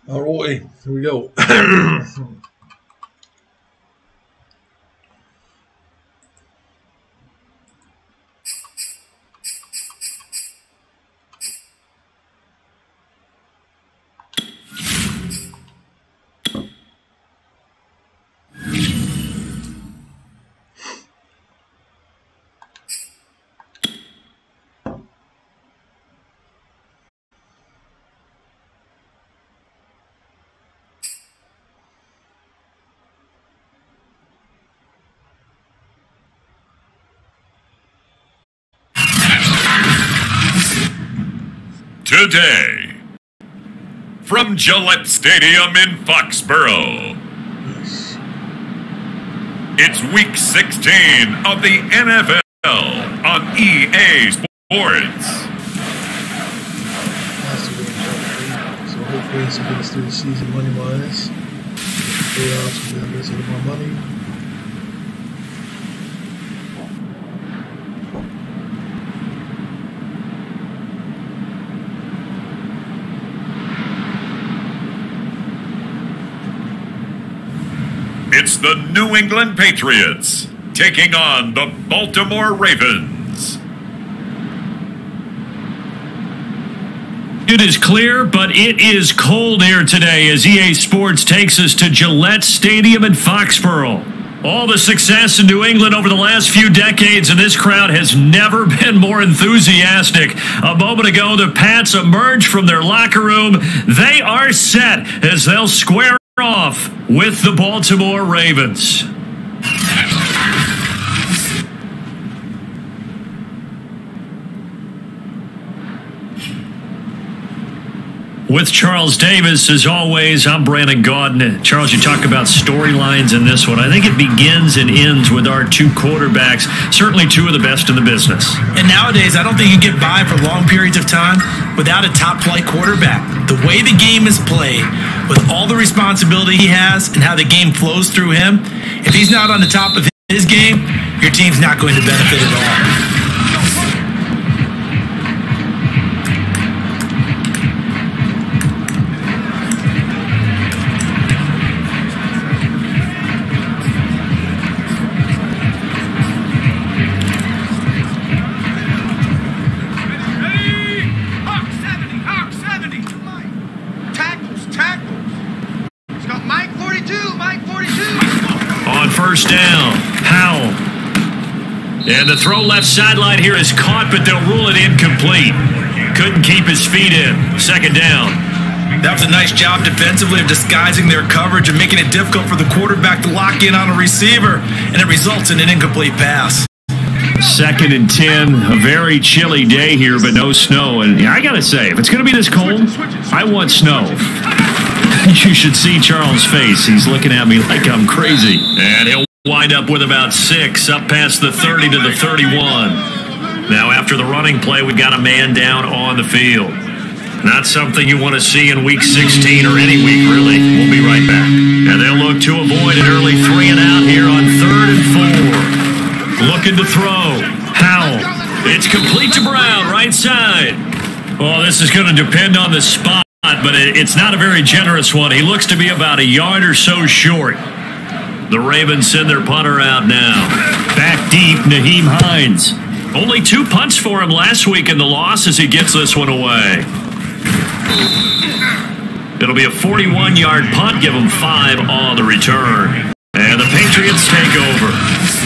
Alrighty, here we go. Today, from Gillette Stadium in Foxborough, it's Week 16 of the NFL on EA Sports. So hopefully this will get us through the season money-wise. Playoffs, we'll get a little more money. It's the New England Patriots taking on the Baltimore Ravens. It is clear, but it is cold here today as EA Sports takes us to Gillette Stadium in Foxborough. All the success in New England over the last few decades, and this crowd has never been more enthusiastic. A moment ago, the Pats emerged from their locker room. They are set as they'll square off with the Baltimore Ravens. With Charles Davis, as always, I'm Brandon Gaudin. Charles, you talk about storylines in this one. I think it begins and ends with our two quarterbacks, certainly two of the best in the business. And nowadays, I don't think you can get by for long periods of time without a top-flight quarterback. The way the game is played, with all the responsibility he has and how the game flows through him, if he's not on the top of his game, your team's not going to benefit at all. First down, Powell. And the throw left sideline here is caught, but they'll rule it incomplete. Couldn't keep his feet in. Second down. That was a nice job defensively of disguising their coverage and making it difficult for the quarterback to lock in on a receiver, and it results in an incomplete pass. Second and 10, a very chilly day here, but no snow. And I got to say, if it's going to be this cold, I want snow. You should see Charles' face. He's looking at me like I'm crazy. And he'll wind up with about 6, up past the 30 to the 31. Now, after the running play, we've got a man down on the field. Not something you want to see in Week 16 or any week, really. We'll be right back. And they'll look to avoid an early 3 and out here on 3rd and 4. Looking to throw. Powell. It's complete to Brown, right side. Well, this is going to depend on the spot, but it's not a very generous one. He looks to be about a yard or so short. The Ravens send their punter out now. Back deep, Nyheim Hines. Only 2 punts for him last week in the loss as he gets this one away. It'll be a 41-yard punt, give him 5 on the return. And the Patriots take over.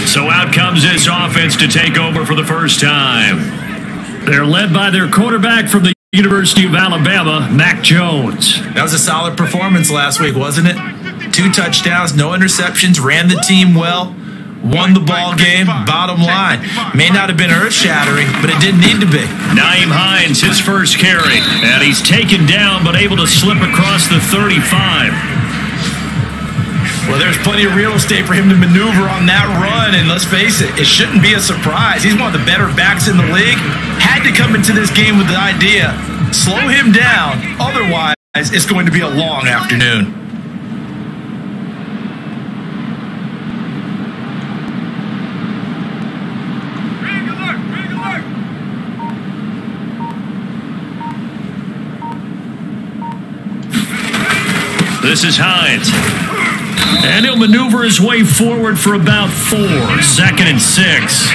So out comes this offense to take over for the first time. They're led by their quarterback from the University of Alabama, Mac Jones. That was a solid performance last week, wasn't it? 2 touchdowns, no interceptions, ran the team well, won the ball game. Bottom line, may not have been earth-shattering, but it didn't need to be. Nyheim Hines, his first carry, and he's taken down but able to slip across the 35. Well, there's plenty of real estate for him to maneuver on that run, and let's face it, it shouldn't be a surprise. He's one of the better backs in the league. Had to come into this game with the idea, slow him down, otherwise it's going to be a long afternoon. This is Hines. And he'll maneuver his way forward for about 4. 2nd and 6.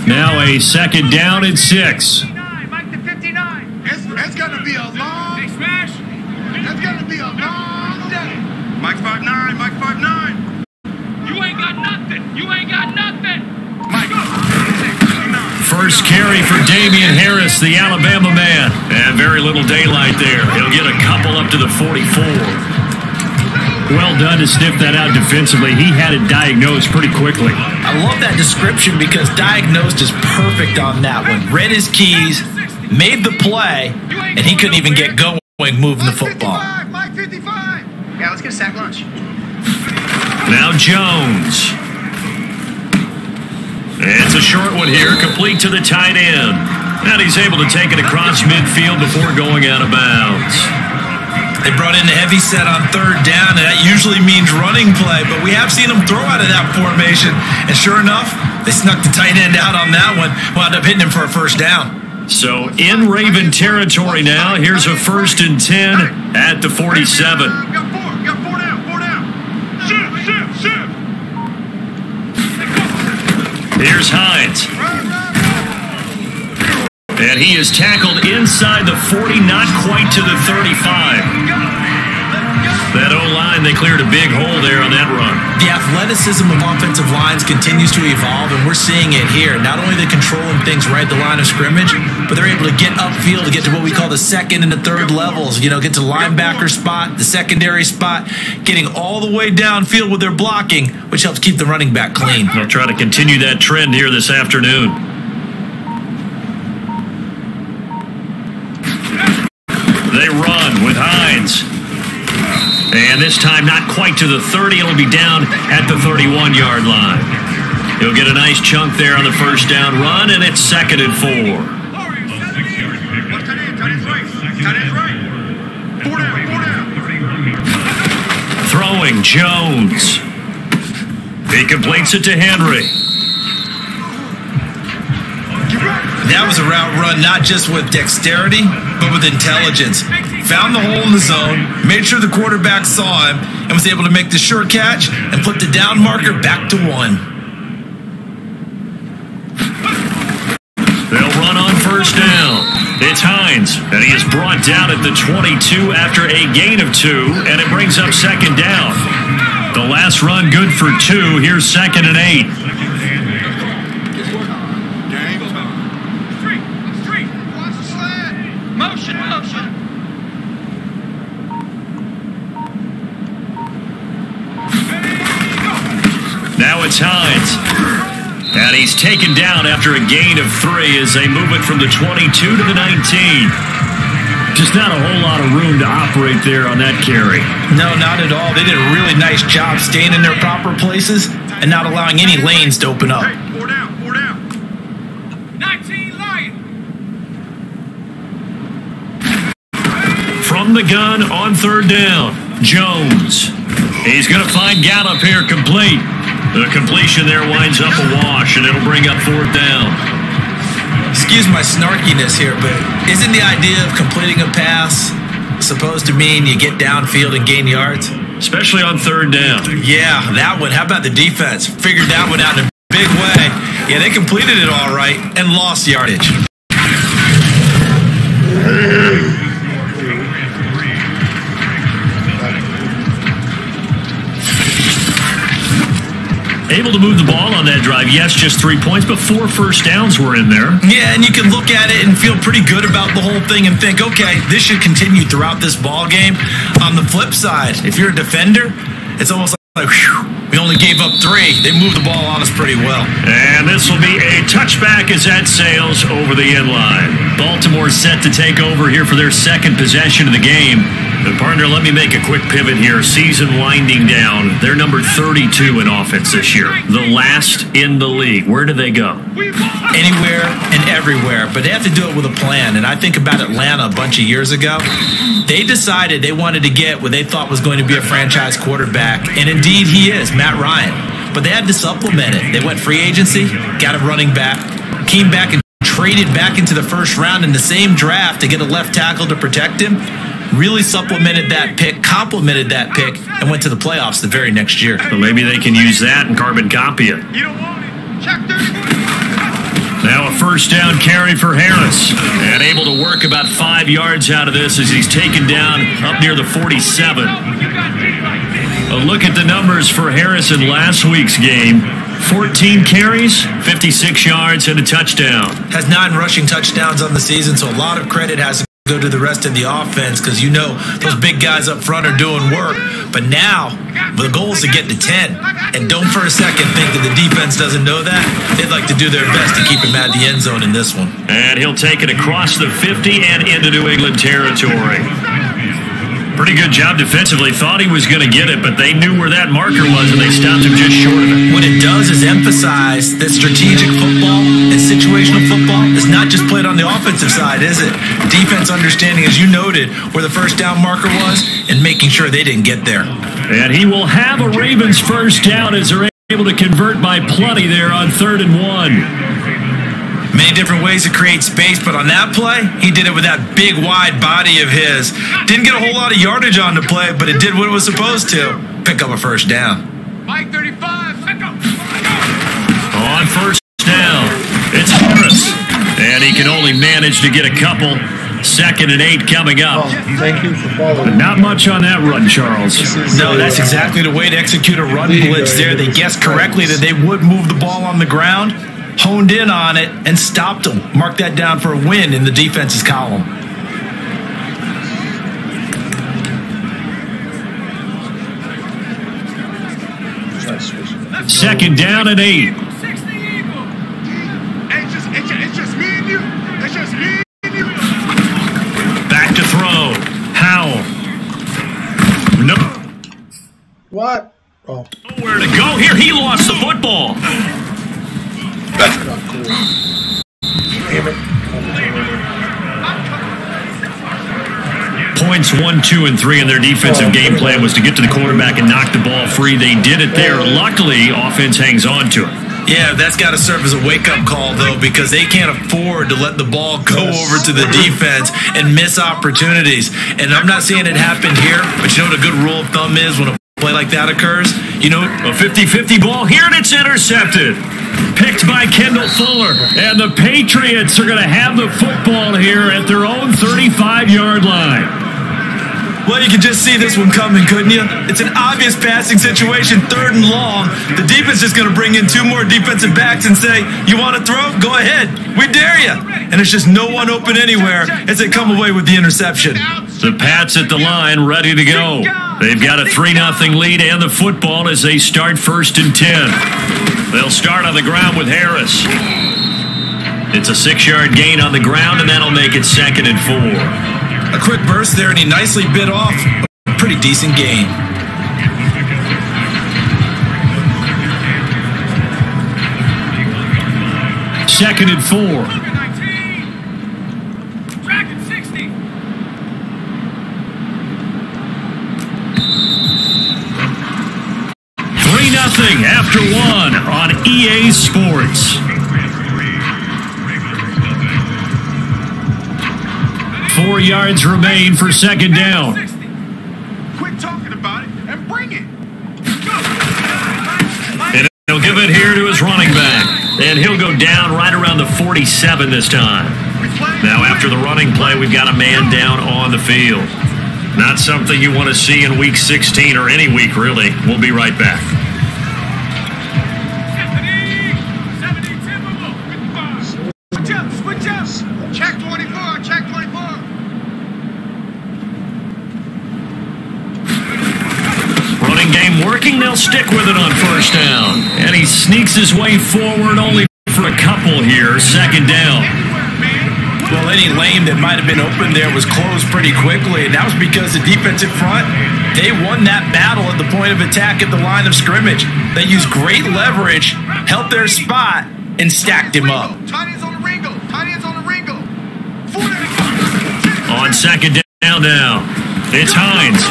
Now a 2nd down and 6. Mike the 59. It's going to be a long day. It's going to be a long day. Mike 5'9", Mike 5'9". You ain't got nothing. You ain't got nothing. Mike. First carry for Damian Harris, the Alabama man. And very little daylight there. He'll get a couple up to the 44. Well done to sniff that out defensively. He had it diagnosed pretty quickly. I love that description because diagnosed is perfect on that one. Read his keys, made the play, and he couldn't even get going moving the football. Mike 55. Yeah, let's get a sack lunch. Now Jones. It's a short one here, complete to the tight end. And he's able to take it across midfield before going out of bounds. They brought in the heavy set on 3rd down, and that usually means running play, but we have seen them throw out of that formation. And sure enough, they snuck the tight end out on that one, wound up hitting him for a 1st down. So in Raven territory now, here's a 1st and 10 at the 47. Got four down. Shift. Here's Hines. And he is tackled inside the 40, not quite to the 35. That O-line, they cleared a big hole there on that run. The athleticism of offensive lines continues to evolve, and we're seeing it here. Not only are they controlling things right at the line of scrimmage, but they're able to get upfield to get to what we call the 2nd and the 3rd levels. You know, get to the linebacker spot, the secondary spot, getting all the way downfield with their blocking, which helps keep the running back clean. They'll try to continue that trend here this afternoon. They run with Hines. And this time not quite to the 30. It'll be down at the 31-yard line. He'll get a nice chunk there on the 1st down run, and it's 2nd and 4. Tight end right. 4 down. Throwing Jones. He completes it to Henry. That was a route run not just with dexterity, but with intelligence. Found the hole in the zone, made sure the quarterback saw him, and was able to make the sure catch and put the down marker back to 1. They'll run on 1st down. It's Hines, and he is brought down at the 22 after a gain of 2, and it brings up 2nd down. The last run good for 2. Here's 2nd and 8. Motion. Now it's Hines. And he's taken down after a gain of 3 as they move it from the 22 to the 19. Just not a whole lot of room to operate there on that carry. No, not at all. They did a really nice job staying in their proper places and not allowing any lanes to open up. Hey, 4 down. 19 Lion. From the gun on 3rd down, Jones. He's going to find Gallup here complete. The completion there winds up a wash, and it'll bring up 4th down. Excuse my snarkiness here, but isn't the idea of completing a pass supposed to mean you get downfield and gain yards? Especially on 3rd down. Yeah, that one. How about the defense? Figured that one out in a big way. Yeah, they completed it all right and lost yardage. Able to move the ball on that drive. Yes, just 3 points, but 4 first downs were in there. Yeah, and you can look at it and feel pretty good about the whole thing and think, okay, this should continue throughout this ball game. On the flip side, if you're a defender, it's almost like, whew, we only gave up 3. They moved the ball on us pretty well. And this will be a touchback as that sails over the end line. Baltimore set to take over here for their 2nd possession of the game. And partner, let me make a quick pivot here. Season winding down. They're number 32 in offense this year. The last in the league. Where do they go? Anywhere and everywhere, but they have to do it with a plan. And I think about Atlanta a bunch of years ago. They decided they wanted to get what they thought was going to be a franchise quarterback, and indeed he is, Matt Ryan. but they had to supplement it. They went free agency, got a running back, came back and traded back into the first round in the same draft to get a left tackle to protect him. Really supplemented that pick, complemented that pick, and went to the playoffs the very next year. So maybe they can use that and carbon copy it. You don't want it. Check 30. Now a first down carry for Harris. And able to work about 5 yards out of this as he's taken down up near the 47. A look at the numbers for Harris in last week's game. 14 carries, 56 yards, and a touchdown. Has 9 rushing touchdowns on the season, so a lot of credit has to go to the rest of the offense because you know those big guys up front are doing work. But now the goal is to get to 10. And don't for a second think that the defense doesn't know that. They'd like to do their best to keep him at the end zone in this one. And he'll take it across the 50 and into New England territory. Pretty good job defensively. Thought he was going to get it, but they knew where that marker was, and they stopped him just short of it. What it does is emphasize that strategic football and situational football is not just played on the offensive side, is it? Defense understanding, as you noted, where the first down marker was and making sure they didn't get there. And he will have a Ravens first down as they're able to convert by plenty there on 3rd and 1. Many different ways to create space, but on that play, he did it with that big, wide body of his. Didn't get a whole lot of yardage on the play, but it did what it was supposed to. Pick up a first down. Mike 35, pick up. On first down, it's Harris. And he can only manage to get a couple. 2nd and 8 coming up. Thank you for following. Not much on that run, Charles. No, that's exactly the way to execute a run blitz there. They guessed correctly that they would move the ball on the ground, honed in on it, and stopped them. Mark that down for a win in the defense's column. Second down and 8. It's just me and you. It's just me and you. Back to throw. Howell. No. What? Oh. Nowhere to go here. He lost the football. That's not cool. Damn it. Points 1, 2, and 3 in their defensive game plan was to get to the quarterback and knock the ball free. They did it there. Luckily, offense hangs on to it. Yeah, that's got to serve as a wake-up call, though, because they can't afford to let the ball go over to the defense and miss opportunities. And I'm not saying it happened here, but you know what a good rule of thumb is when a play like that occurs? You know, a 50-50 ball here, and it's intercepted. Picked by Kendall Fuller. And the Patriots are going to have the football here at their own 35-yard line. Well, you can just see this one coming, couldn't you? It's an obvious passing situation, 3rd and long. The defense is going to bring in 2 more defensive backs and say, you want to throw? Go ahead. We dare you. And it's just no one open anywhere as they come away with the interception. The Pats at the line, ready to go. They've got a 3-0 lead and the football as they start 1st and 10. They'll start on the ground with Harris. It's a 6-yard gain on the ground, and that'll make it 2nd and 4. A quick burst there, and he nicely bit off a pretty decent gain. Second and 4. Track at 60. Nothing after 1 on EA Sports. 4 yards remain for 2nd down. Quit talking about it and bring it. And he'll give it here to his running back. And he'll go down right around the 47 this time. Now after the running play, we've got a man down on the field. Not something you want to see in week 16 or any week, really. We'll be right back. Switch up. Check 24. Check 24. Running game working. They'll stick with it on 1st down. And he sneaks his way forward only for a couple here. 2nd down. Well, any lane that might have been open there was closed pretty quickly, and that was because the defensive front, they won that battle at the point of attack at the line of scrimmage. They used great leverage, held their spot, and stacked him up. On 2nd down now, it's Hines.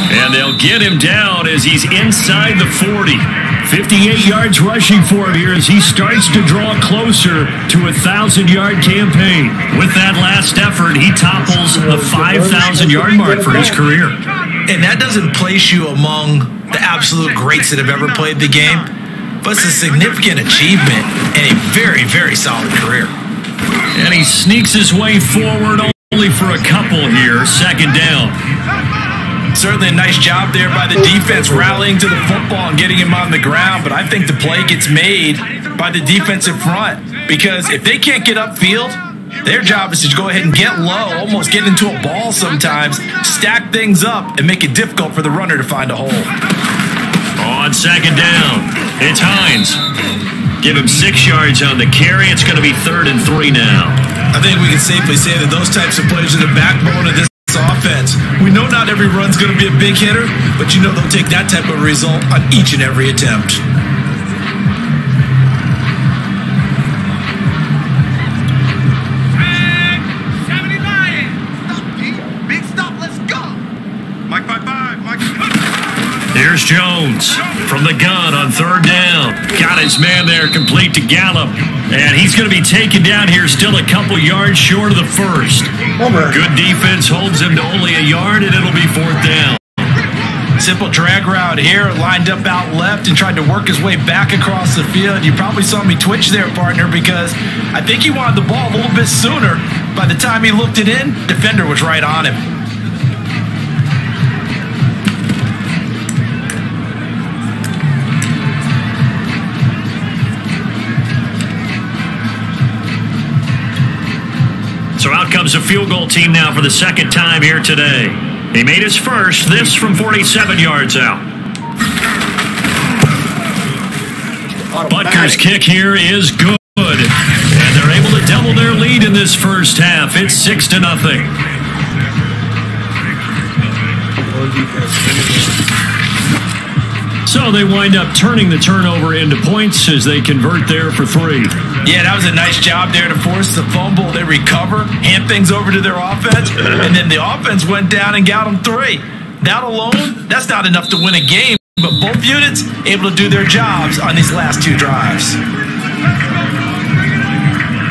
And they'll get him down as he's inside the 40. 58 yards rushing for him here as he starts to draw closer to a 1,000-yard campaign. With that last effort, he topples the 5,000-yard mark for his career. And that doesn't place you among the absolute greats that have ever played the game, but it's a significant achievement and a very, very solid career. And he sneaks his way forward only for a couple here, second down. Certainly a nice job there by the defense rallying to the football and getting him on the ground, but I think the play gets made by the defensive front because if they can't get upfield, their job is to go ahead and get low, almost get into a ball sometimes, stack things up, and make it difficult for the runner to find a hole. On second down, it's Hines. Give him 6 yards on the carry. It's going to be 3rd and 3 now. I think we can safely say that those types of plays are the backbone of this offense. We know not every run's going to be a big hitter, but you know they'll take that type of result on each and every attempt. Big stop, let's go. Mike 5-5, Mike. Here's Jones from the gun on 3rd down. Got his man there complete to Gallup. And he's going to be taken down here still a couple yards short of the first. Good defense holds him to only a yard, and it'll be 4th down. Simple drag route here, lined up out left and tried to work his way back across the field. You probably saw me twitch there, partner, because I think he wanted the ball a little bit sooner. By the time he looked it in, defender was right on him. So out comes a field goal team now for the second time here today. He made his first, this from 47 yards out. Butker's kick here is good. And they're able to double their lead in this first half. It's 6-0. So they wind up turning the turnover into points as they convert there for 3. Yeah, that was a nice job there to force the fumble. They recover, hand things over to their offense, and then the offense went down and got them 3. That alone, that's not enough to win a game, but both units able to do their jobs on these last 2 drives.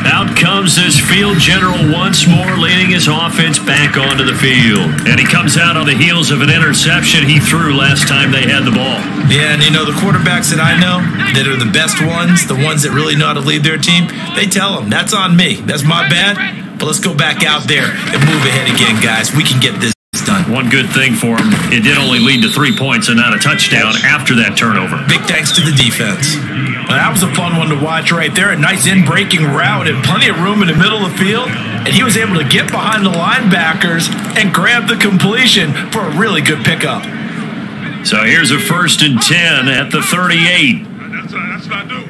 Out comes this field general once more, leading his offense back onto the field. And he comes out on the heels of an interception he threw last time they had the ball. Yeah, and you know, the quarterbacks that I know that are the best ones, the ones that really know how to lead their team, they tell them, that's on me. That's my bad, but let's go back out there and move ahead again, guys. We can get this done. One good thing for him, it did only lead to 3 points and not a touchdown after that turnover. Big thanks to the defense. Well, that was a fun one to watch right there. A nice in-breaking route and plenty of room in the middle of the field. And he was able to get behind the linebackers and grab the completion for a really good pickup. So here's a 1st and 10 at the 38. That's what I do.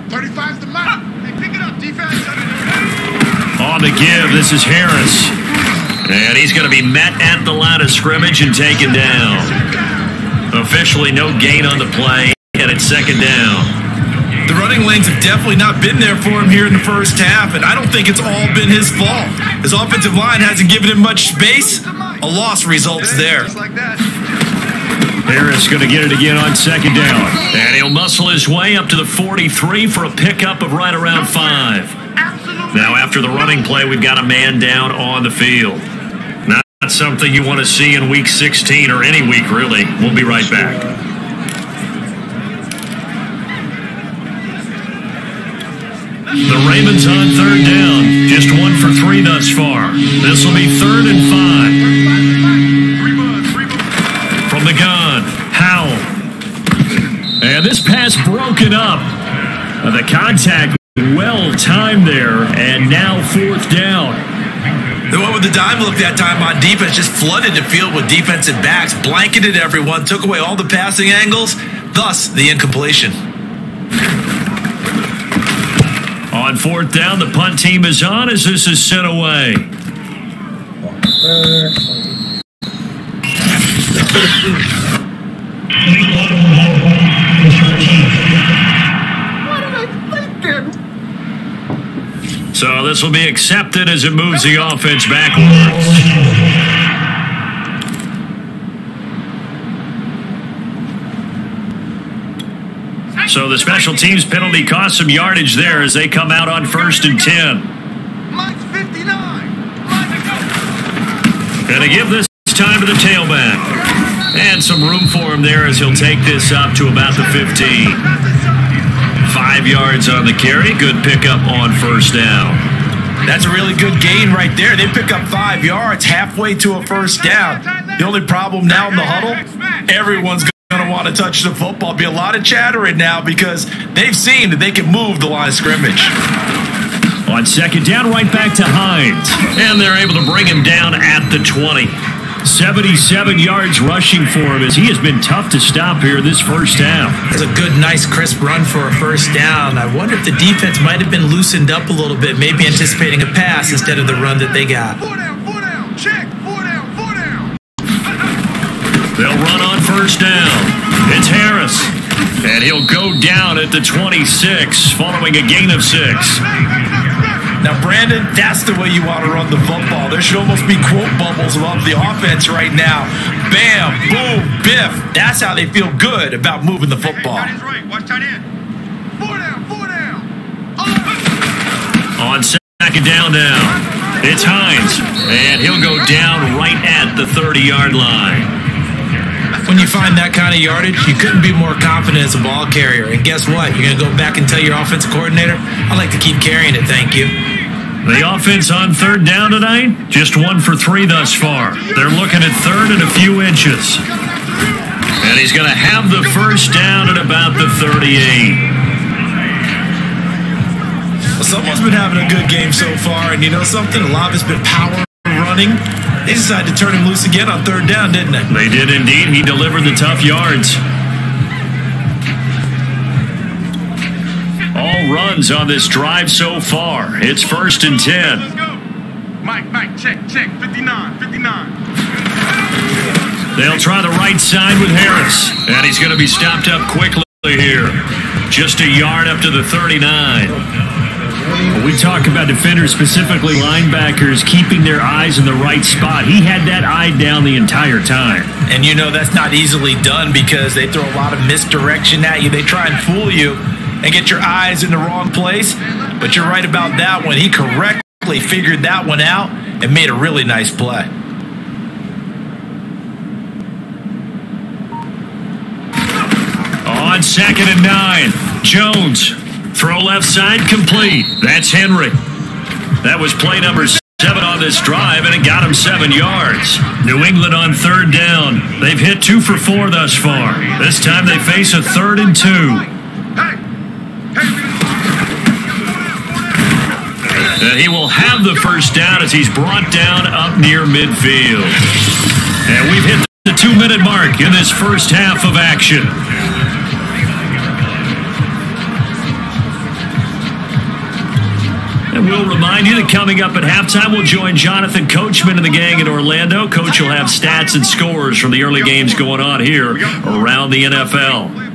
35's the mark. Hey, pick it up, defense. On the give, this is Harris. And he's going to be met at the line of scrimmage and taken down. Officially no gain on the play, and it's 2nd down. The running lanes have definitely not been there for him here in the first half, and I don't think it's all been his fault. His offensive line hasn't given him much space. A loss results there. Harris going to get it again on 2nd down. And he'll muscle his way up to the 43 for a pickup of right around 5. Now, after the running play, we've got a man down on the field. Not something you want to see in Week 16 or any week, really. We'll be right back. The Ravens on 3rd down. Just 1 for 3 thus far. This will be 3rd and 5. From the gun, Howell. And this pass broken up. The contact well timed there, and now 4th down. The one with the dime look that time on defense just flooded the field with defensive backs, blanketed everyone, took away all the passing angles, thus the incompletion. On 4th down, the punt team is on as this is sent away. So this will be accepted as it moves the offense backwards. So the special teams penalty cost some yardage there as they come out on 1st and 10. Mike's 59. Going to give this time to the tailback. And some room for him there as he'll take this up to about the 15. 5 yards on the carry. Good pickup on 1st down. That's a really good gain right there. They pick up 5 yards halfway to a 1st down. The only problem now in the huddle, everyone's going to want to touch the football. Be a lot of chattering now because they've seen that they can move the line of scrimmage. On 2nd down, right back to Hines. And they're able to bring him down at the 20. 77 yards rushing for him as he has been tough to stop here this 1st down. It's a good, nice, crisp run for a 1st down. I wonder if the defense might have been loosened up a little bit, maybe anticipating a pass instead of the run that they got. 4 down, check. 4 down. They'll run on 1st down. It's Harris. And he'll go down at the 26 following a gain of 6. Now, Brandon, that's the way you want to run the football. There should almost be quote bubbles above the offense right now. Bam, boom, biff. That's how they feel good about moving the football. Tight end's right. Watch tight end. 4 down. On 2nd down now, it's Hines. And he'll go down right at the 30-yard line. When you find that kind of yardage, you couldn't be more confident as a ball carrier. And guess what? You're going to go back and tell your offensive coordinator, I'd like to keep carrying it, thank you. The offense on 3rd down tonight, just 1 for 3 thus far. They're looking at 3rd and a few inches. And he's going to have the 1st down at about the 38. Well, someone's been having a good game so far, and you know something? A lot of it's been power running. They decided to turn him loose again on 3rd down, didn't they? They did indeed. He delivered the tough yards. All runs on this drive so far. It's 1st and 10. Let's go. Mike, check. 59. They'll try the right side with Harris. And he's going to be stopped up quickly here. Just a yard up to the 39. We talk about defenders, specifically linebackers, keeping their eyes in the right spot. He had that eye down the entire time. And you know that's not easily done because they throw a lot of misdirection at you. They try and fool you and get your eyes in the wrong place. But you're right about that one. He correctly figured that one out and made a really nice play. On 2nd and 9, Jones. Throw left side, complete. That's Henry. That was play number 7 on this drive, and it got him 7 yards. New England on 3rd down. They've hit 2 for 4 thus far. This time they face a 3rd and 2. And he will have the 1st down as he's brought down up near midfield. And we've hit the 2-minute mark in this first half of action. And we'll remind you that coming up at halftime, we'll join Jonathan Coachman and the gang in Orlando. Coach will have stats and scores from the early games going on here around the NFL. Play.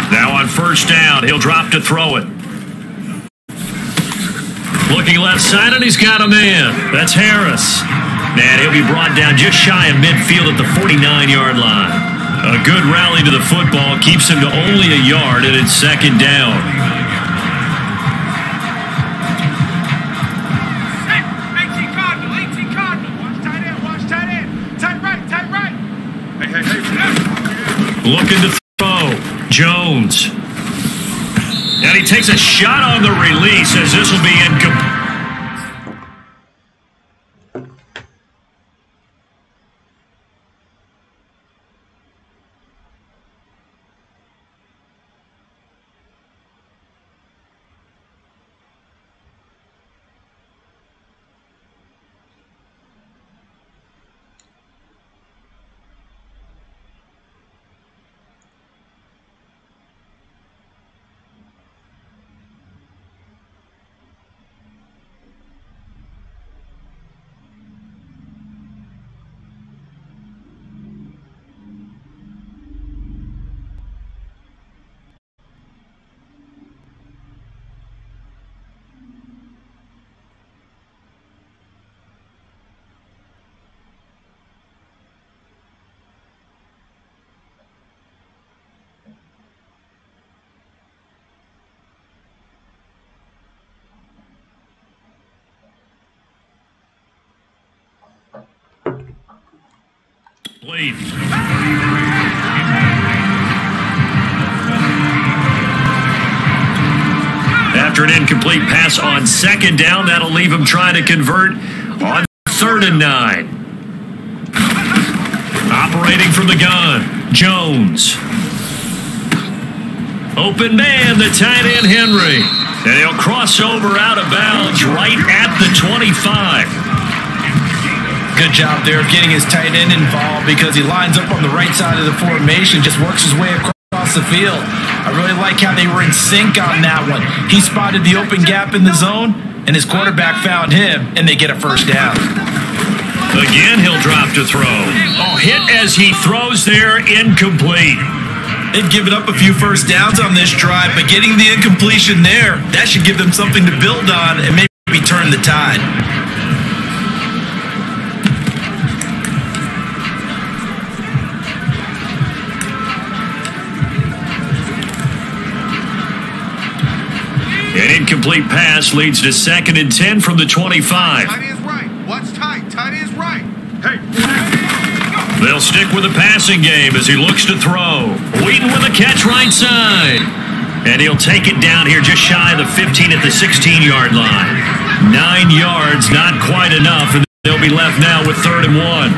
Now on 1st down, he'll drop to throw it. Looking left side, and he's got a man. That's Harris. And he'll be brought down just shy of midfield at the 49-yard line. A good rally to the football keeps him to only a yard, and it's 2nd down. 18 Cardinal. Watch tight end. Tight right. Hey. Looking to throw. Jones. And he takes a shot on the release as this will be incomplete. Lead. After an incomplete pass on second down, that'll leave him trying to convert on 3rd and 9. Operating from the gun, Jones. Open man, the tight end Henry. And he'll cross over out of bounds right at the 25. Good job there of getting his tight end involved because he lines up on the right side of the formation, just works his way across the field. I really like how they were in sync on that one. He spotted the open gap in the zone, and his quarterback found him, and they get a first down. Again, he'll drop to throw. Oh, hit as he throws there, incomplete. They've given up a few first downs on this drive, but getting the incompletion there, that should give them something to build on and maybe turn the tide. An incomplete pass leads to 2nd and 10 from the 25. Tight end's right. Watch tight. Tight end's right. Hey. They'll stick with the passing game as he looks to throw. Wheaton with a catch right side. And he'll take it down here just shy of the 15 at the 16-yard line. 9 yards, not quite enough, and they'll be left now with 3rd and 1.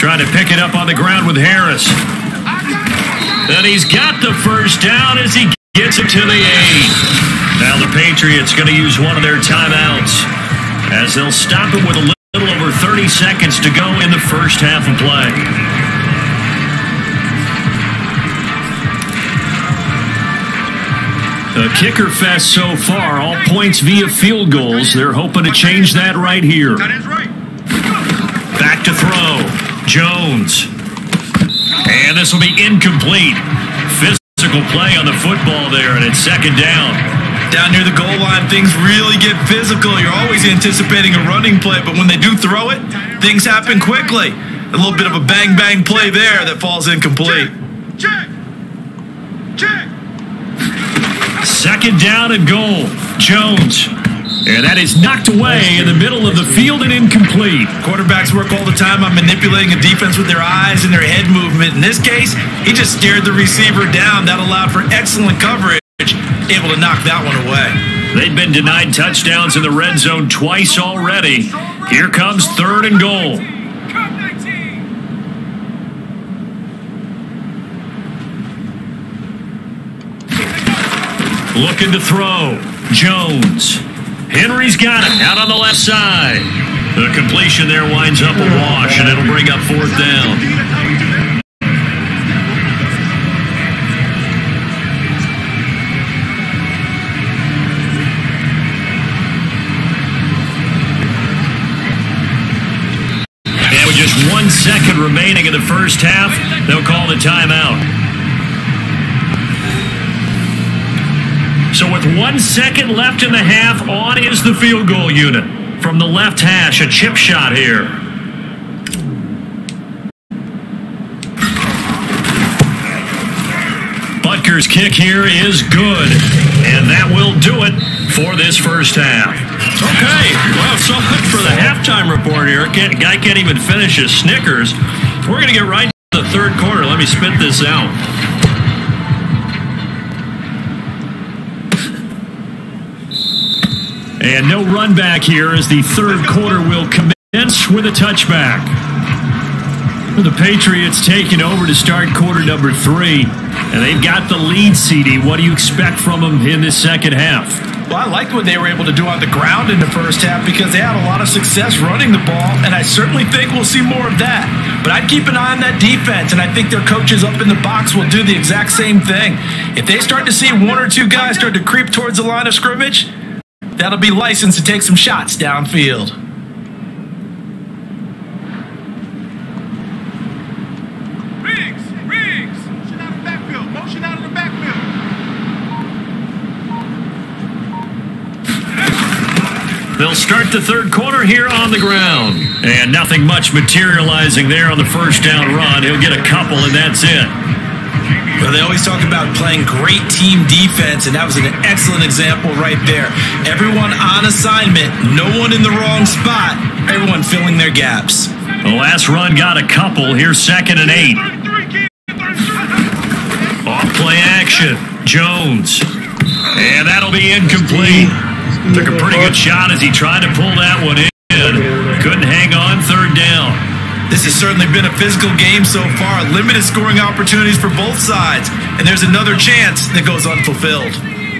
Trying to pick it up on the ground with Harris. And he's got the first down as he gets it to the 8. Now the Patriots going to use one of their timeouts as they'll stop it with a little over 30 seconds to go in the first half of play. A kicker fest so far, all points via field goals. They're hoping to change that right here. Back to throw. Jones. And this will be incomplete. Physical play on the football there, and it's 2nd down. Down near the goal line, things really get physical. You're always anticipating a running play, but when they do throw it, things happen quickly. A little bit of a bang-bang play there that falls incomplete. Check. 2nd down and goal. Jones. And that is knocked away in the middle of the field and incomplete. Quarterbacks work all the time on manipulating a defense with their eyes and their head movement. In this case, he just stared the receiver down. That allowed for excellent coverage, able to knock that one away. They've been denied touchdowns in the red zone twice already. Here comes 3rd and goal. Looking to throw. Jones. Henry's got it out on the left side. The completion there winds up a wash, and it'll bring up 4th down. And with just 1 second remaining in the first half, they'll call the timeout. So with 1 second left in the half, on is the field goal unit. From the left hash, a chip shot here. Butker's kick here is good. And that will do it for this first half. Okay, well, so much for the halftime report here. Guy can't even finish his Snickers. We're going to get right to the 3rd quarter. Let me spit this out. And no run back here as the 3rd quarter will commence with a touchback. The Patriots taking over to start quarter number 3. And they've got the lead, CD. What do you expect from them in this second half? Well, I liked what they were able to do on the ground in the first half because they had a lot of success running the ball, and I certainly think we'll see more of that. But I'd keep an eye on that defense, and I think their coaches up in the box will do the exact same thing. If they start to see 1 or 2 guys start to creep towards the line of scrimmage, that'll be licensed to take some shots downfield. Riggs. Motion out of the backfield. They'll start the third quarter here on the ground. And nothing much materializing there on the first down run. He'll get a couple, and that's it. Well, they always talk about playing great team defense, and that was an excellent example right there. Everyone on assignment, no one in the wrong spot, everyone filling their gaps. The last run got a couple. Here's 2nd and 8. Off play action. Jones. And that'll be incomplete. Took a pretty good shot as he tried to pull that one in. Couldn't hang on 3rd down. This has certainly been a physical game so far. Limited scoring opportunities for both sides. And there's another chance that goes unfulfilled.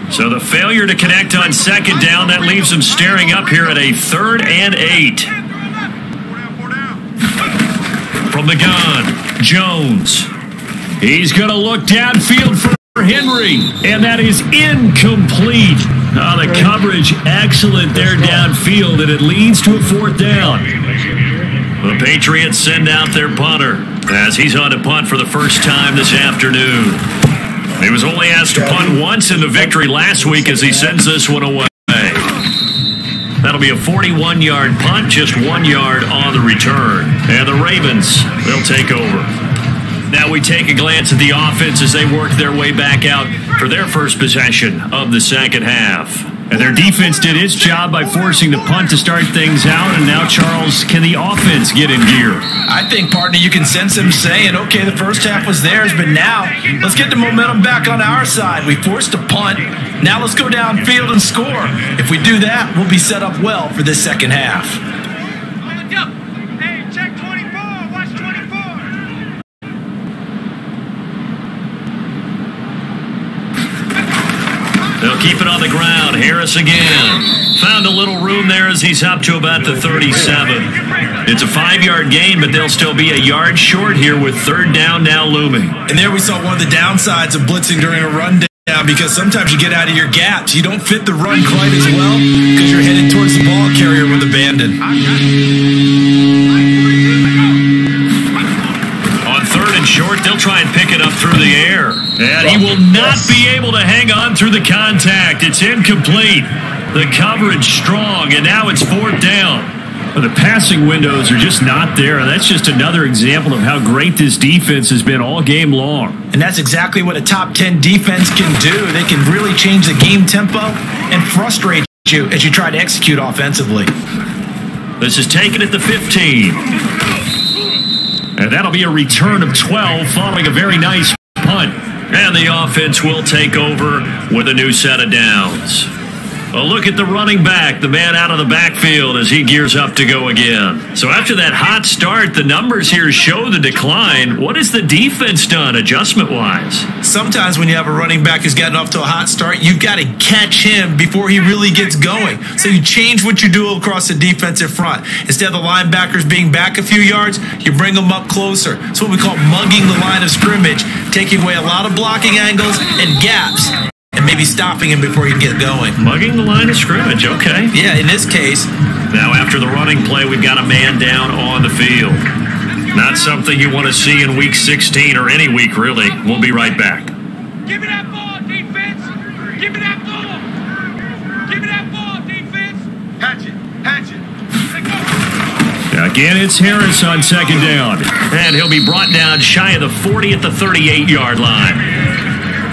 So the failure to connect on 2nd down, that leaves them staring up here at a 3rd and 8. From the gun, Jones. He's going to look downfield for Henry. And that is incomplete. Oh, the coverage excellent there downfield, and it leads to a 4th down. The Patriots send out their punter as he's on to punt for the first time this afternoon. He was only asked to punt once in the victory last week as he sends this one away. That'll be a 41-yard punt, just 1 yard on the return. And the Ravens, they'll take over. Now we take a glance at the offense as they work their way back out for their first possession of the second half. And their defense did its job by forcing the punt to start things out. And now, Charles, can the offense get in gear? I think, partner, you can sense them saying, okay, the first half was theirs, but now let's get the momentum back on our side. We forced a punt. Now let's go downfield and score. If we do that, we'll be set up well for this second half. Hey, check 24. Watch 24. They'll keep it on the ground. Harris again. Found a little room there as he's up to about the 37. It's a 5-yard gain, but they'll still be a yard short here with 3rd down now looming. And there we saw one of the downsides of blitzing during a rundown, because sometimes you get out of your gaps. You don't fit the run quite as well because you're headed towards the ball carrier with abandon. On 3rd and short, they'll try and pick it up through the air. And he will not be able to hang on through the contact. It's incomplete. The coverage strong, and now it's 4th down. Well, the passing windows are just not there. That's just another example of how great this defense has been all game long. And that's exactly what a top 10 defense can do. They can really change the game tempo and frustrate you as you try to execute offensively. This is taken at the 15. And that'll be a return of 12 following a very nice punt. And the offense will take over with a new set of downs. A look at the running back, the man out of the backfield as he gears up to go again. So after that hot start, the numbers here show the decline. What has the defense done adjustment-wise? Sometimes when you have a running back who's gotten off to a hot start, you've got to catch him before he really gets going. So you change what you do across the defensive front. Instead of the linebackers being back a few yards, you bring them up closer. It's what we call mugging the line of scrimmage, taking away a lot of blocking angles and gaps, and maybe stopping him before he can get going. Mugging the line of scrimmage, okay. Yeah, in this case. Now after the running play, we've got a man down on the field. Not something you want to see in Week 16 or any week, really. We'll be right back. Give me that ball, defense. Give me that ball. Give me that ball, defense. Hatch it. Again, it's Harris on 2nd down. And he'll be brought down shy of the 40 at the 38-yard line.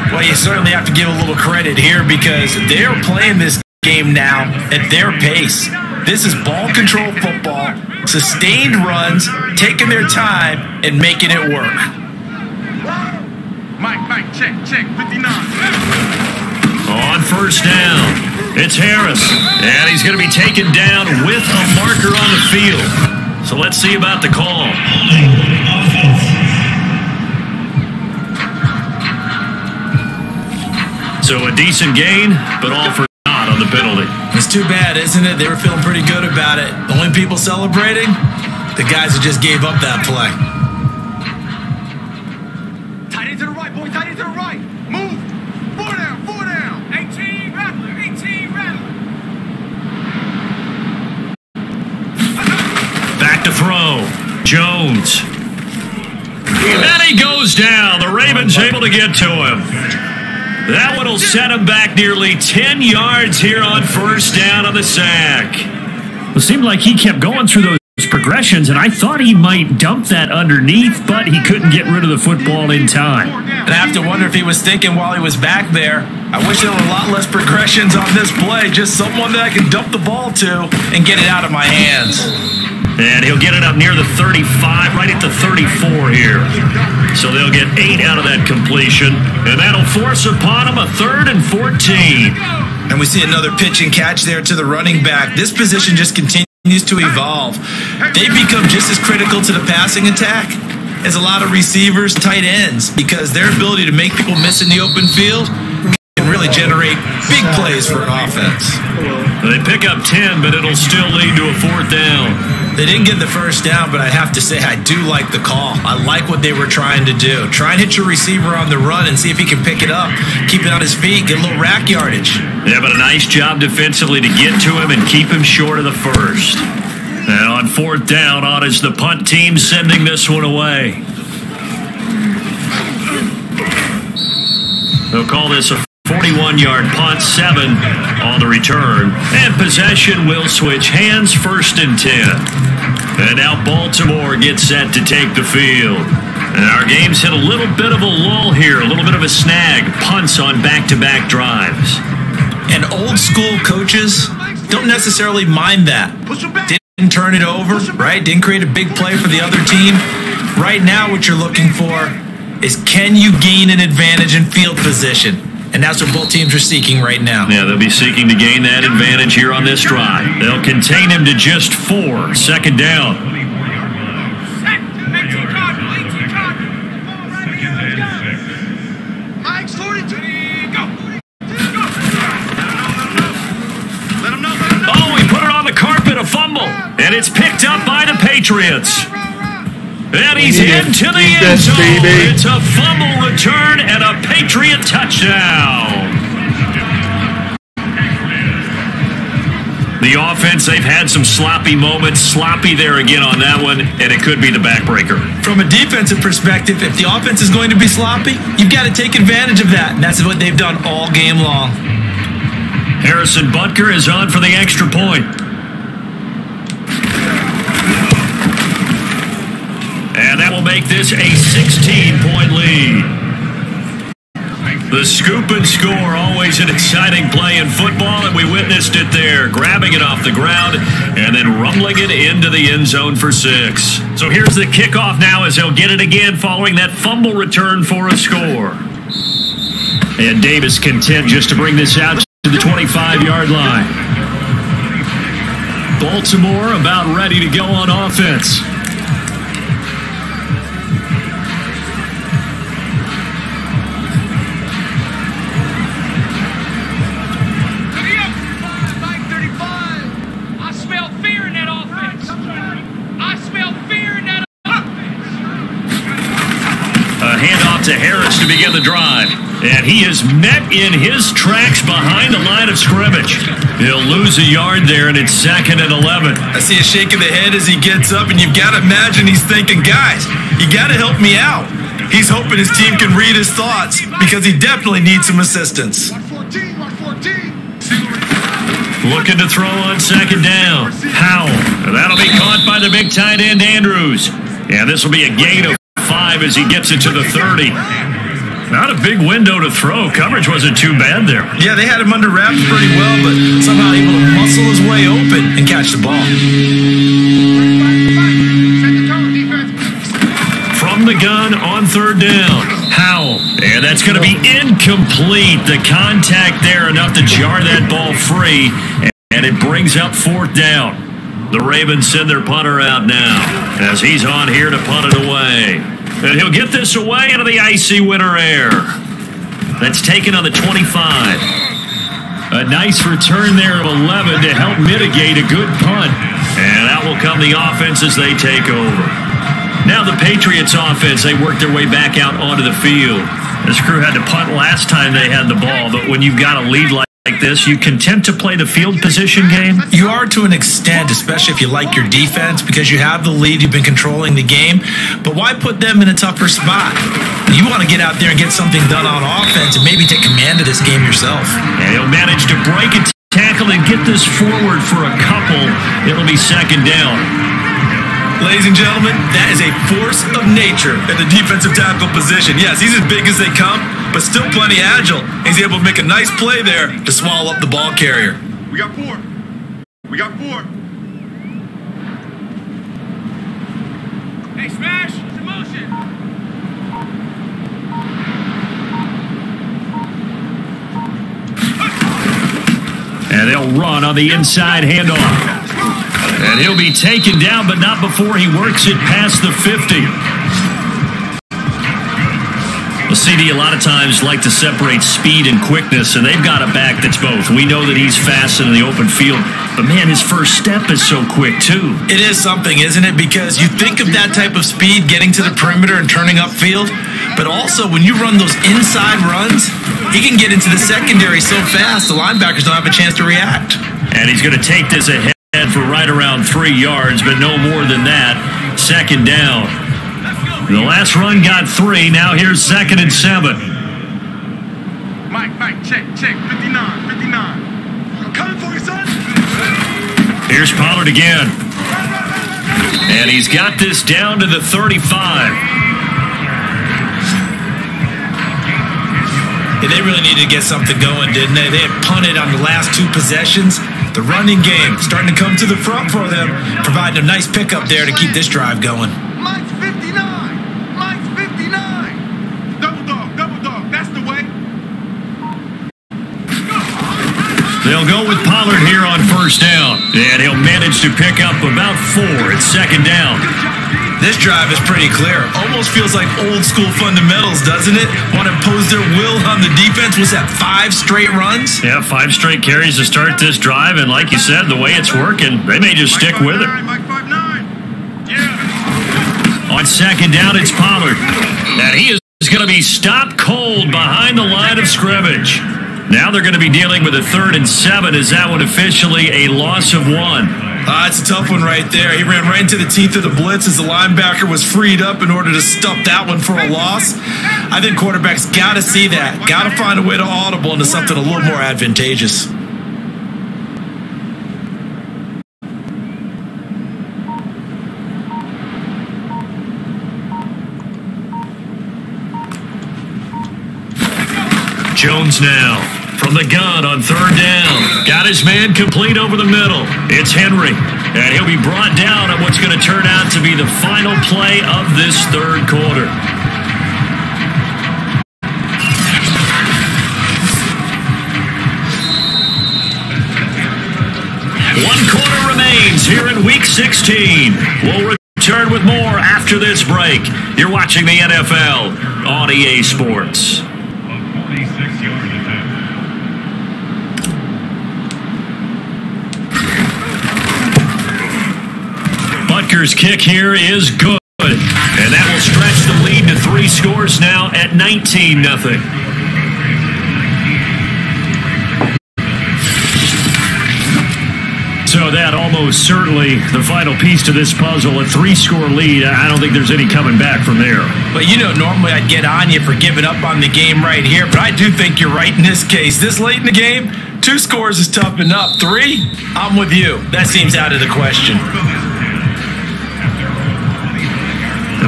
Well, you certainly have to give a little credit here because they're playing this game now at their pace. This is ball control football, sustained runs, taking their time, and making it work. Mike, check, 59. On 1st down, it's Harris. And he's going to be taken down with a marker on the field. So let's see about the call. So a decent gain, but all for naught on the penalty. It's too bad, isn't it? They were feeling pretty good about it. The only people celebrating, the guys who just gave up that play. Tight end to the right, boy. Tight end to the right. Move. 4 down. 18 Rattler. Back to throw. Jones. And he goes down. The Ravens able to get to him. That one will set him back nearly 10 yards here on 1st down on the sack. It seemed like he kept going through those progressions, and I thought he might dump that underneath, but he couldn't get rid of the football in time. And I have to wonder if he was thinking while he was back there, I wish there were a lot less progressions on this play, just someone that I can dump the ball to and get it out of my hands. And he'll get it up near the 35, right at the 34 here. So they'll get 8 out of that completion, and that'll force upon him a 3rd and 14. And we see another pitch and catch there to the running back. This position just continues to evolve. They become just as critical to the passing attack as a lot of receivers, tight ends, because their ability to make people miss in the open field can really generate big plays for an offense. They pick up 10, but it'll still lead to a 4th down. They didn't get the first down, but I have to say I do like the call. I like what they were trying to do. Try and hit your receiver on the run and see if he can pick it up, keep it on his feet, get a little rack yardage. Yeah, but a nice job defensively to get to him and keep him short of the first. And on 4th down, on is the punt team sending this one away. They'll call this a 41-yard punt, 7 on the return. And possession will switch hands, 1st and 10. And now Baltimore gets set to take the field. And our game's hit a little bit of a lull here, a little bit of a snag. Punts on back-to-back drives. And old school coaches don't necessarily mind that. Didn't turn it over, right? Didn't create a big play for the other team. Right now what you're looking for is, can you gain an advantage in field position? And that's what both teams are seeking right now. Yeah, they'll be seeking to gain that advantage here on this drive. They'll contain him to just 4. 2nd down. Mike's 42. Go. Oh, he put it on the carpet, a fumble. And it's picked up by the Patriots. And he's into the end zone. It's a fumble return and a Patriot touchdown. The offense, they've had some sloppy moments. Sloppy there again on that one, and it could be the backbreaker. From a defensive perspective, if the offense is going to be sloppy, you've got to take advantage of that. And that's what they've done all game long. Harrison Butker is on for the extra point. And that will make this a 16-point lead. The scoop and score, always an exciting play in football, and we witnessed it there, grabbing it off the ground and then rumbling it into the end zone for 6. So here's the kickoff now as they'll get it again following that fumble return for a score. And Davis content just to bring this out to the 25-yard line. Baltimore about ready to go on offense. To Harris to begin the drive. And he is met in his tracks behind the line of scrimmage. He'll lose a yard there, and it's 2nd and 11. I see a shake of the head as he gets up, and you've got to imagine he's thinking, guys, you got to help me out. He's hoping his team can read his thoughts because he definitely needs some assistance. Looking to throw on 2nd down. Howell. That'll be caught by the big tight end, Andrews. Yeah, this will be a gain of 5 as he gets it to the 30. Not a big window to throw. Coverage wasn't too bad there. Yeah, they had him under wraps pretty well, but somehow able to muscle his way open and catch the ball. From the gun on 3rd down. Howell. And that's going to be incomplete. The contact there enough to jar that ball free. And it brings up 4th down. The Ravens send their punter out now as he's on here to punt it away. And he'll get this away into the icy winter air. That's taken on the 25. A nice return there of 11 to help mitigate a good punt. And out will come the offense as they take over. Now the Patriots offense, they work their way back out onto the field. This crew had to punt last time they had the ball, but when you've got a lead like this, you content to play the field position game? You are to an extent, especially if you like your defense, because you have the lead, you've been controlling the game. But why put them in a tougher spot? You want to get out there and get something done on offense and maybe take command of this game yourself. And he'll manage to break a tackle tackle and get this forward for a couple. It'll be second down. Ladies and gentlemen, that is a force of nature at the defensive tackle position. Yes, he's as big as they come, but still plenty agile. He's able to make a nice play there to swallow up the ball carrier. We got 4. We got 4. Hey, Smash, it's in motion. And they'll run on the inside handoff. And he'll be taken down, but not before he works it past the 50. Well, CD, a lot of times like to separate speed and quickness, and they've got a back that's both. We know that he's fast in the open field, but man, his first step is so quick, too. It is something, isn't it? Because you think of that type of speed getting to the perimeter and turning upfield, but also when you run those inside runs, he can get into the secondary so fast the linebackers don't have a chance to react. And he's going to take this ahead for right around 3 yards, but no more than that. Second down. The last run got 3. Now here's 2nd and 7. Mike, check. 59. I'm coming for you, son. Here's Pollard again. And he's got this down to the 35. Yeah, they really needed to get something going, didn't they? They had punted on the last 2 possessions. The running game starting to come to the front for them, providing a nice pickup there to keep this drive going. Mike's 59. Double dog. That's the way. They'll go with Pollard here on first down. And he'll manage to pick up about 4 at second down. This drive is pretty clear. Almost feels like old school fundamentals, doesn't it? Want to impose their will on the defense. Was that 5 straight runs? Yeah, 5 straight carries to start this drive. And like you said, the way it's working, they may just stick with it. Mike 5'9". Yeah. On second down, it's Pollard. And he is going to be stopped cold behind the line of scrimmage. Now they're going to be dealing with a 3rd and 7. Is that one officially a loss of 1? It's a tough one right there. He ran right into the teeth of the blitz as the linebacker was freed up in order to stuff that one for a loss. I think quarterbacks got to see that. Got to find a way to audible into something a little more advantageous. Jones now from the gun on 3rd down. Got his man complete over the middle. It's Henry. And he'll be brought down on what's going to turn out to be the final play of this 3rd quarter. One quarter remains here in Week 16. We'll return with more after this break. You're watching the NFL on EA Sports. Butker's kick here is good, and that will stretch the lead to 3 scores now at 19-0. So that almost certainly the final piece to this puzzle, a 3-score lead. I don't think there's any coming back from there. But normally I'd get on you for giving up on the game right here, but I do think you're right in this case. This late in the game, 2 scores is tough enough. 3, I'm with you. That seems out of the question.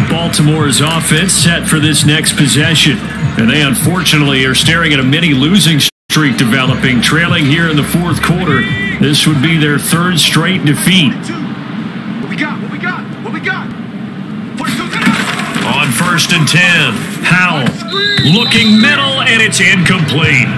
Baltimore's offense set for this next possession. And they unfortunately are staring at a mini losing streak developing, trailing here in the 4th quarter. This would be their 3rd straight defeat. What we got? On 1st and 10, Howell looking middle, and it's incomplete.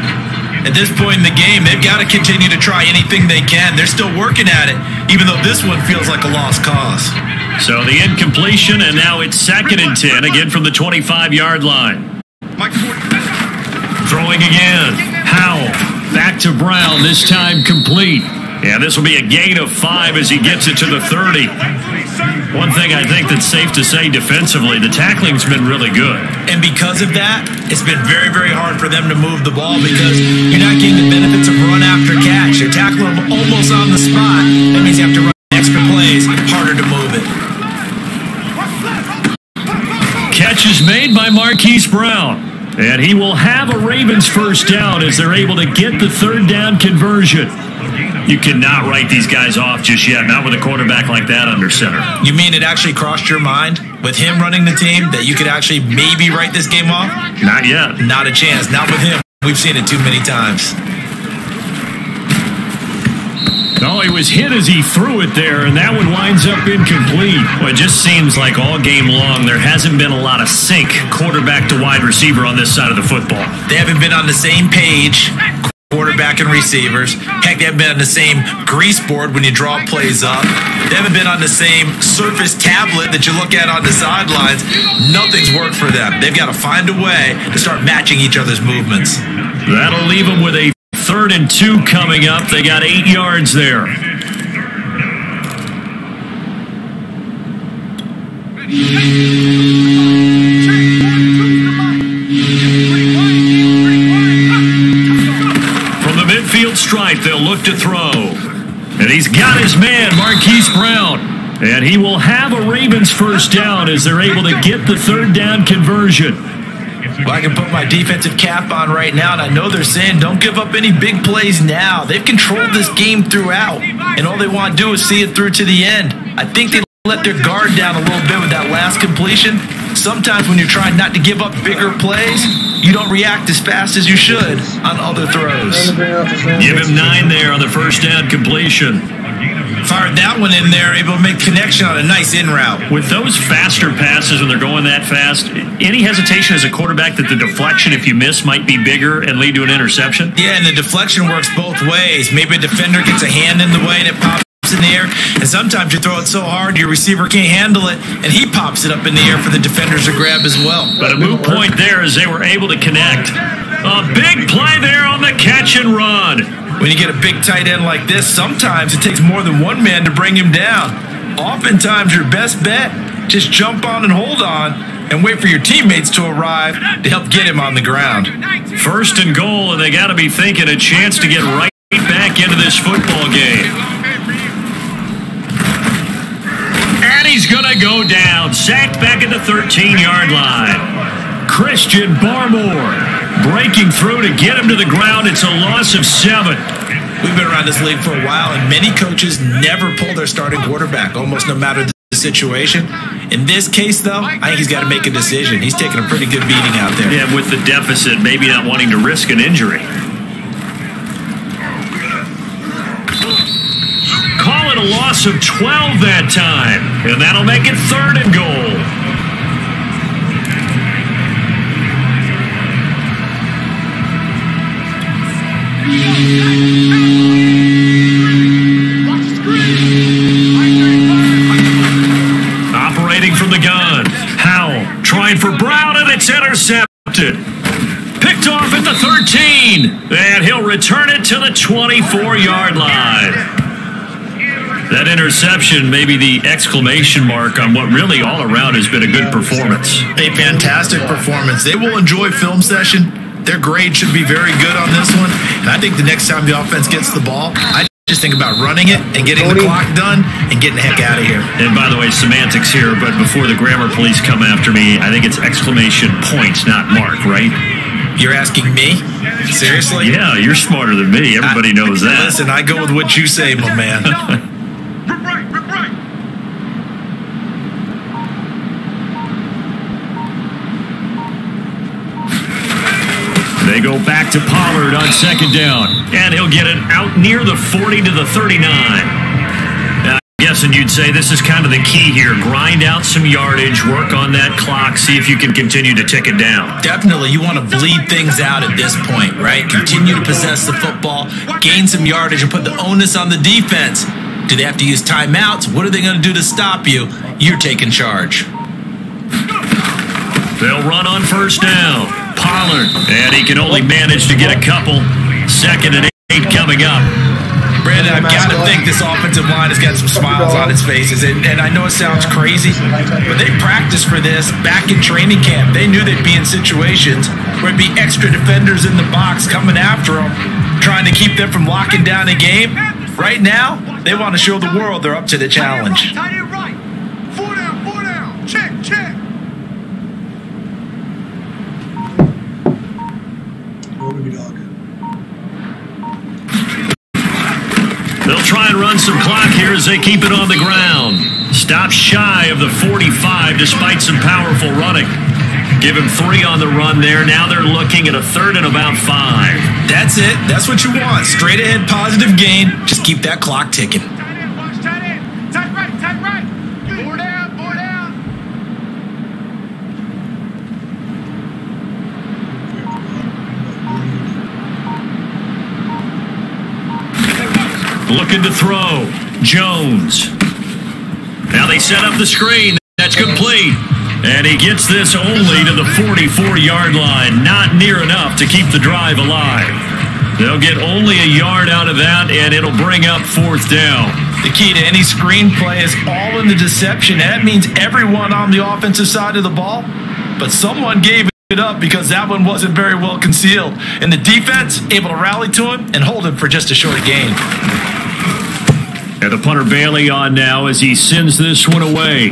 At this point in the game, they've got to continue to try anything they can. They're still working at it, even though this one feels like a lost cause. So the incompletion, and now it's 2nd and 10, again from the 25-yard line. Throwing again. Howell back to Brown, this time complete. And this will be a gain of 5 as he gets it to the 30. One thing I think that's safe to say defensively, the tackling's been really good. And because of that, it's been very, very hard for them to move the ball because you're not getting the benefits of run after catch. You're tackling them almost on the spot. That means you have to run extra plays, harder to move it. Catch is made by Marquise Brown. And he will have a Ravens first down as they're able to get the 3rd down conversion. You cannot write these guys off just yet, not with a quarterback like that under center. You mean it actually crossed your mind with him running the team that you could actually maybe write this game off? Not yet. Not a chance. Not with him. We've seen it too many times. Oh, he was hit as he threw it there, and that one winds up incomplete. Well, it just seems like all game long there hasn't been a lot of sync quarterback to wide receiver on this side of the football. They haven't been on the same page, quarterback and receivers. Heck, they haven't been on the same grease board when you draw plays up. They haven't been on the same Surface tablet that you look at on the sidelines. Nothing's worked for them. They've got to find a way to start matching each other's movements. That'll leave them with a 3rd and 2 coming up. They got 8 yards there. From the midfield stripe, they'll look to throw. And he's got his man, Marquise Brown. And he will have a Ravens first down as they're able to get the 3rd down conversion. Well, I can put my defensive cap on right now, and I know they're saying don't give up any big plays now. They've controlled this game throughout, and all they want to do is see it through to the end. I think they let their guard down a little bit with that last completion. Sometimes when you're trying not to give up bigger plays, you don't react as fast as you should on other throws. Give him 9 there on the first down completion. Fired that one in there, able to make connection on a nice in route. With those faster passes when they're going that fast, any hesitation as a quarterback that the deflection, if you miss, might be bigger and lead to an interception? Yeah, and the deflection works both ways. Maybe a defender gets a hand in the way and it pops in the air, and sometimes you throw it so hard your receiver can't handle it, and he pops it up in the air for the defenders to grab as well. But a moot point there as they were able to connect. A big play there on the catch and run. When you get a big tight end like this, sometimes it takes more than one man to bring him down. Oftentimes, your best bet, just jump on and hold on and wait for your teammates to arrive to help get him on the ground. 1st and goal, and they got to be thinking a chance to get right back into this football game. And he's going to go down, sacked back at the 13-yard line. Christian Barmore breaking through to get him to the ground. It's a loss of 7. We've been around this league for a while, and many coaches never pull their starting quarterback, almost no matter the situation. In this case, though, I think he's got to make a decision. He's taking a pretty good beating out there. Yeah, with the deficit, maybe not wanting to risk an injury. Call it a loss of 12 that time, and that'll make it 3rd and goal. Operating from the gun. Howell trying for Brown, and it's intercepted. Picked off at the 13. And he'll return it to the 24-yard line. That interception may be the exclamation mark on what really all around has been a good performance. A fantastic performance. They will enjoy film session. Their grade should be very good on this one. And I think the next time the offense gets the ball, I just think about running it and getting the clock done and getting the heck out of here. And by the way, semantics here, but before the grammar police come after me, I think it's exclamation points, not mark, right? You're asking me? Seriously? Yeah, you're smarter than me. Everybody knows that. Listen, I go with what you say, my man. They go back to Pollard on 2nd down, and he'll get it out near the 40 to the 39. Now, I'm guessing you'd say this is kind of the key here. Grind out some yardage, work on that clock, see if you can continue to tick it down. Definitely. You want to bleed things out at this point, right? Continue to possess the football, gain some yardage, and put the onus on the defense. Do they have to use timeouts? What are they going to do to stop you? You're taking charge. They'll run on 1st down. Pollard, and he can only manage to get a couple. 2nd and 8 coming up. Brandon, I've got to think this offensive line has got some smiles on its faces. And I know it sounds crazy, but they practiced for this back in training camp. They knew they'd be in situations where it'd be extra defenders in the box coming after them, trying to keep them from locking down a game. Right now, they want to show the world they're up to the challenge. Tight end right. 4 down. Check. They'll try and run some clock here as they keep it on the ground. Stop shy of the 45 despite some powerful running. Give him 3 on the run there. Now they're looking at a 3rd and about 5. That's it. That's what you want. Straight ahead, positive gain. Just keep that clock ticking. Tight end, watch tight end. Tight right, tight right. Four down, four down. Looking to throw. Jones. Now they set up the screen. That's complete. And he gets this only to the 44-yard line. Not near enough to keep the drive alive. They'll get only a yard out of that, and it'll bring up 4th down. The key to any screenplay is all in the deception. That means everyone on the offensive side of the ball, but someone gave it up because that one wasn't very well concealed. And the defense able to rally to him and hold him for just a short gain. And the punter Bailey on now as he sends this one away.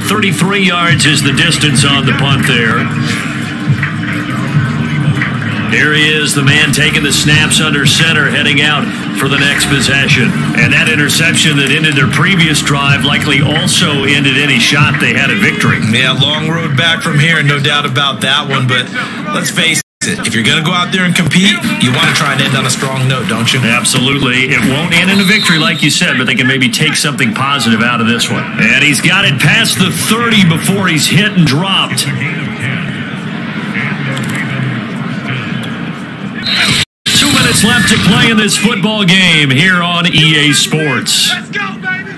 33 yards is the distance on the punt there. Here he is, the man taking the snaps under center, heading out for the next possession. And that interception that ended their previous drive likely also ended any shot they had at victory. Yeah, long road back from here, no doubt about that one. But let's face it, if you're going to go out there and compete, you want to try and end on a strong note, don't you? Absolutely. It won't end in a victory like you said, but they can maybe take something positive out of this one. And he's got it past the 30 before he's hit and dropped. 2 minutes left to play in this football game here on EA Sports. Let's go, baby.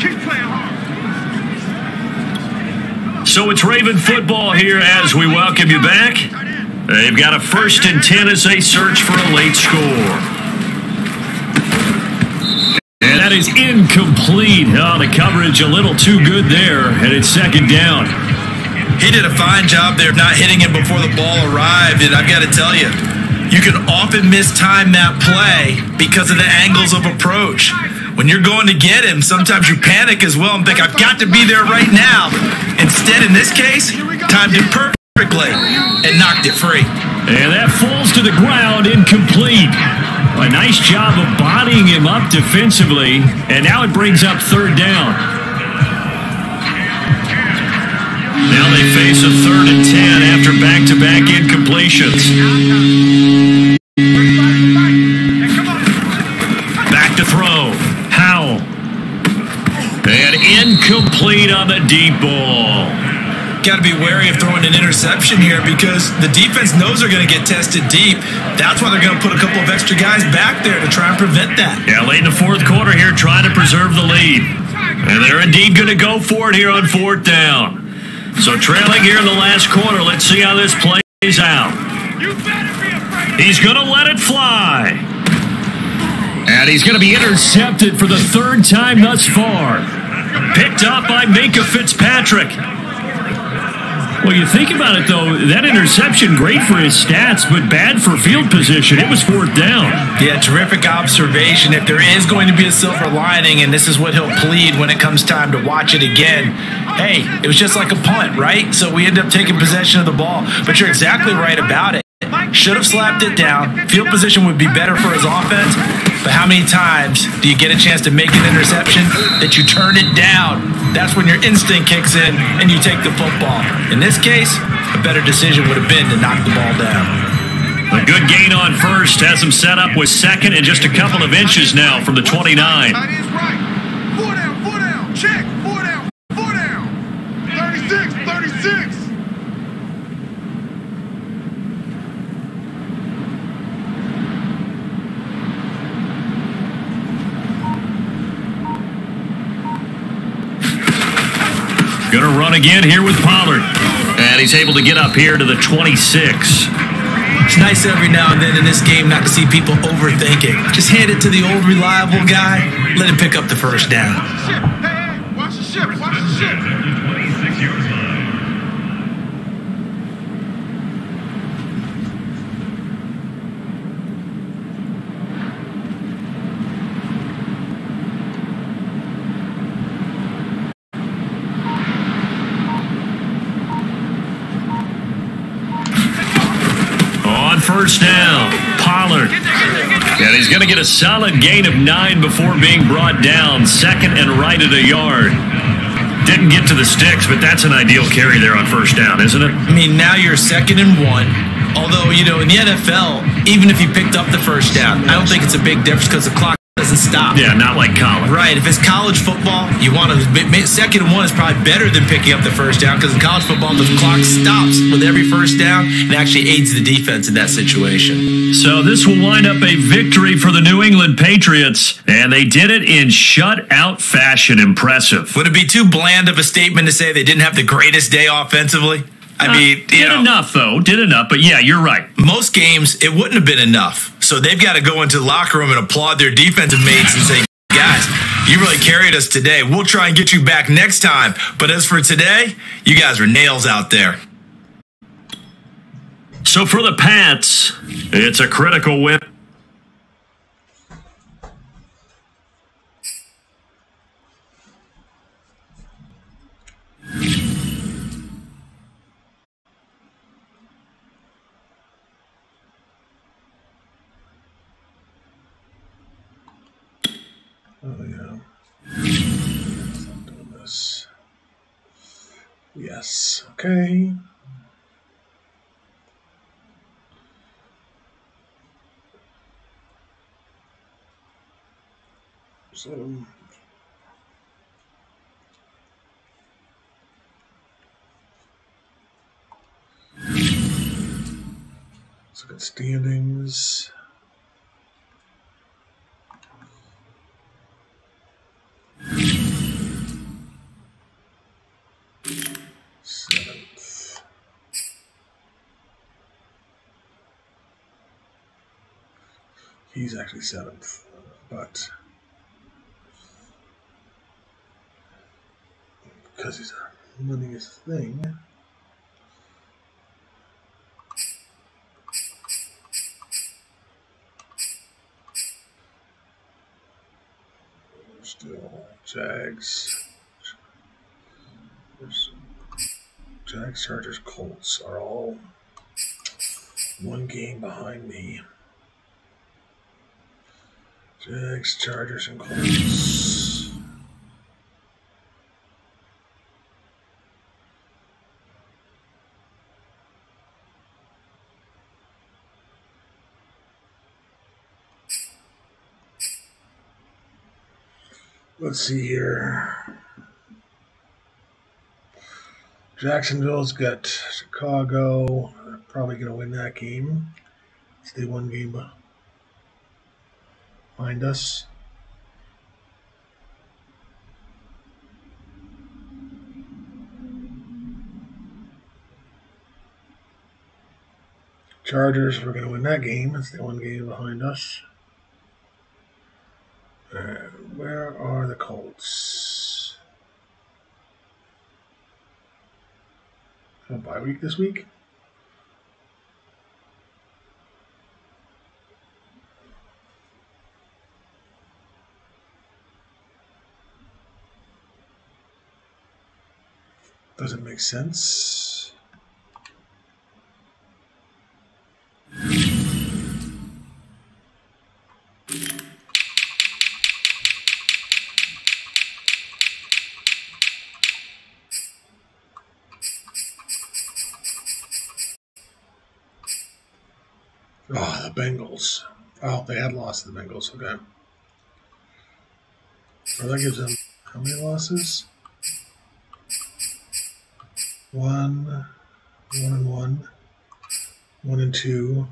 Keep playing hard. So it's Raven football here as we welcome you back. They've got a 1st and 10 as they search for a late score. And that is incomplete. Oh, the coverage a little too good there, and it's 2nd down. He did a fine job there of not hitting him before the ball arrived, and I've got to tell you, you can often mistime that play because of the angles of approach. When you're going to get him, sometimes you panic as well and think, I've got to be there right now. Instead, in this case, timed it perfectly and knocked it free. And that falls to the ground, incomplete. A nice job of bodying him up defensively, and now it brings up 3rd down. Now they face a 3rd and 10 after back-to-back incompletions. Back to throw. Howell. And incomplete on the deep ball. Got to be wary of throwing an interception here because the defense knows they're going to get tested deep. That's why they're going to put a couple of extra guys back there to try and prevent that. Yeah, late in the 4th quarter here, trying to preserve the lead. And they're indeed going to go for it here on 4th down. So trailing here in the last quarter, let's see how this plays out. He's going to let it fly. And he's going to be intercepted for the 3rd time thus far. Picked up by Minka Fitzpatrick. Well, you think about it, though, that interception, great for his stats, but bad for field position. It was 4th down. Yeah, terrific observation. If there is going to be a silver lining, and this is what he'll plead when it comes time to watch it again, hey, it was just like a punt, right? So we end up taking possession of the ball. But you're exactly right about it. Should have slapped it down. Field position would be better for his offense. But how many times do you get a chance to make an interception that you turn it down? That's when your instinct kicks in and you take the football. In this case, a better decision would have been to knock the ball down. A good gain on 1st has him set up with 2nd and just a couple of inches now from the 29. Tight end's right. 4 down, check. 4 down, 4 down. 36, 36. Going to run again here with Pollard. And he's able to get up here to the 26. It's nice every now and then in this game not to see people overthink it. Just hand it to the old reliable guy. Let him pick up the 1st down. Hey, watch the ship, watch the ship. first down. Pollard. And he's going to get a solid gain of 9 before being brought down. Second and right at a yard. Didn't get to the sticks, but that's an ideal carry there on first down, isn't it? I mean, now you're 2nd and 1. Although, in the NFL, even if you picked up the first down, I don't think it's a big difference because the clock doesn't stop. Yeah, not like college. Right. If it's college football, you want to 2nd and 1 is probably better than picking up the first down because in college football, the clock stops with every first down and actually aids the defense in that situation. So this will wind up a victory for the New England Patriots, and they did it in shutout fashion. Impressive. Would it be too bland of a statement to say they didn't have the greatest day offensively? I mean, did enough, though. Did enough. But, yeah, you're right. Most games, it wouldn't have been enough. So they've got to go into the locker room and applaud their defensive mates and say, guys, you really carried us today. We'll try and get you back next time. But as for today, you guys are nails out there. So for the Pats, it's a critical win. Oh, yeah. I'm doing this. Yes. Okay. So. Let's look at standings. Seventh. He's actually 7th, but because he's winning his thing. Still Jags. There's Jags, Chargers, Colts are all 1 game behind me. Jags, Chargers, and Colts. Let's see here. Jacksonville's got Chicago. They're probably going to win that game. Stay 1 game behind us. Chargers, we're going to win that game. It's the 1 game behind us. And where are the Colts? A bye week this week? Doesn't make sense. Oh, the Bengals. Oh, they had lost to the Bengals. Okay. So that gives them how many losses? 1, 1-1, 1-2,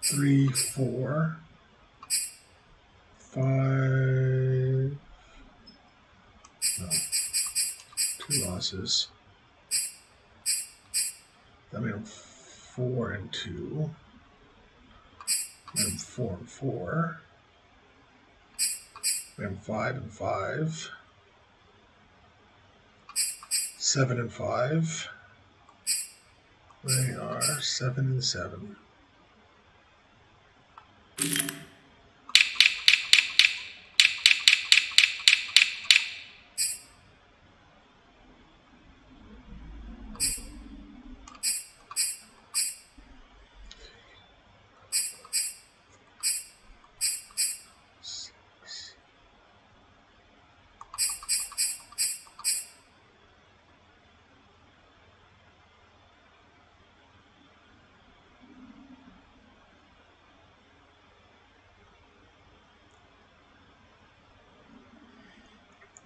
3, 4, 5. No, 2 losses. That made them 4-2. Made them 4-4. Made them 5-5. 7-5. They are 7-7.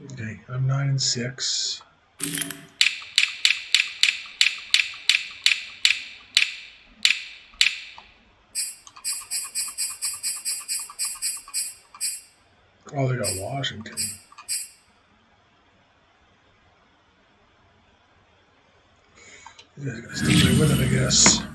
Okay, I'm 9-6. Oh, they got Washington. You guys gotta stick with it, I guess.